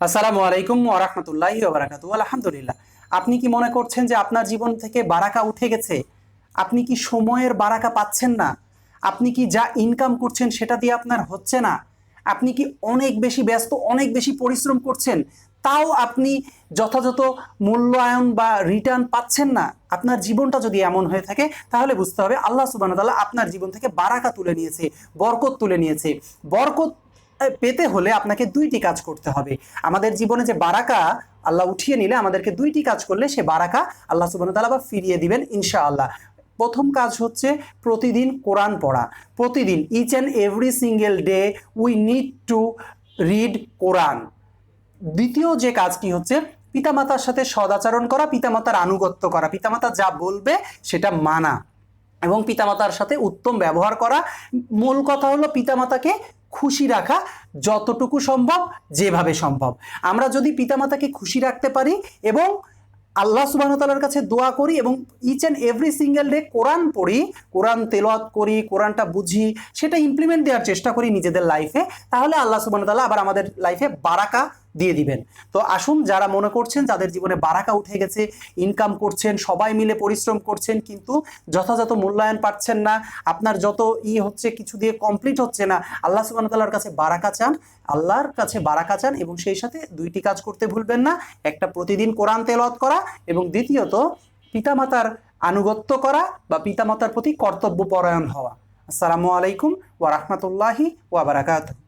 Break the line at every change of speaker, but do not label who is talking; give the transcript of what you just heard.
আসসালামু আলাইকুম ওয়া রাহমাতুল্লাহি ওয়া বারাকাতুহু। আলহামদুলিল্লাহ। আপনি কি মনে করছেন যে আপনার জীবন থেকে বারাকা উঠে গেছে? আপনি কি সময়ের বারাকা পাচ্ছেন না? আপনি কি যা ইনকাম করছেন সেটা দিয়ে আপনার হচ্ছে না? আপনি কি অনেক বেশি ব্যস্ত, অনেক বেশি পরিশ্রম করছেন, তাও আপনি যথাযথ মূল্যায়ন বা রিটার্ন পাচ্ছেন না? আপনার জীবনটা যদি এমন হয়ে থাকে তাহলে বুঝতে হবে আল্লাহ সুবহানাহু ওয়া তাআলা আপনার জীবন থেকে বারাকা তুলে নিয়েছে, বরকত তুলে নিয়েছে। বরকত পেতে হলে আপনাকে দুইটি কাজ করতে হবে। আমাদের জীবনে যে বারাকা আল্লাহ উঠিয়ে নিলে আমাদেরকে দুইটি কাজ করলে সে বারাকা আল্লাহ সুবহানাহু ওয়া তাআলা আবার ফিরিয়ে দিবেন ইনশাআল্লাহ। প্রথম কাজ হচ্ছে প্রতিদিন কোরআন পড়া। প্রতিদিন each and every single day we need to read Quran. দ্বিতীয় যে কাজটি হচ্ছে পিতামাতার সাথে সদাচরণ করা, পিতামাতার আনুগত্য করা, পিতামাতা যা বলবে সেটা মানা এবং পিতামাতার সাথে উত্তম ব্যবহার করা। মূল কথা হলো পিতামাতাকে খুশি রাখা যতটুকু সম্ভব, যেভাবে সম্ভব। আমরা যদি পিতামাতাকে খুশি রাখতে পারি এবং আল্লাহ সুবহানাহু ওয়া তাআলার কাছে দোয়া করি এবং each and every single day Quran পড়ি, কোরআন তেলাওয়াত করি, কোরআনটা বুঝি, সেটা ইমপ্লিমেন্ট দেওয়ার চেষ্টা করি নিজেদের লাইফে, তাহলে আল্লাহ সুবহানাহু ওয়া তাআলা আবার আমাদের লাইফে বারাকা দিয়ে দিবেন। তো আসুন, যারা মনে করছেন যাদের জীবনে বারাকা উঠে গেছে, ইনকাম করছেন, সবাই মিলে পরিশ্রম করছেন, কিন্তু যথাযথ মূল্যায়ন পাচ্ছেন না, আপনার যত হচ্ছে কিছু দিয়ে কমপ্লিট হচ্ছে না, আল্লাহ সুবহানাহু ওয়া তাআলার কাছে বারাকা চান, আল্লাহর কাছে বারাকা চান এবং সেই সাথে দুইটি কাজ করতে ভুলবেন না। একটা, প্রতিদিন কোরআন তেলাওয়াত করা এবং দ্বিতীয়ত পিতামাতার আনুগত্য করা বা পিতামাতার প্রতি কর্তব্যপরায়ণ হওয়া। আসসালামু আলাইকুম ওয়া রাহমাতুল্লাহি ওয়া বারাকাতুহু।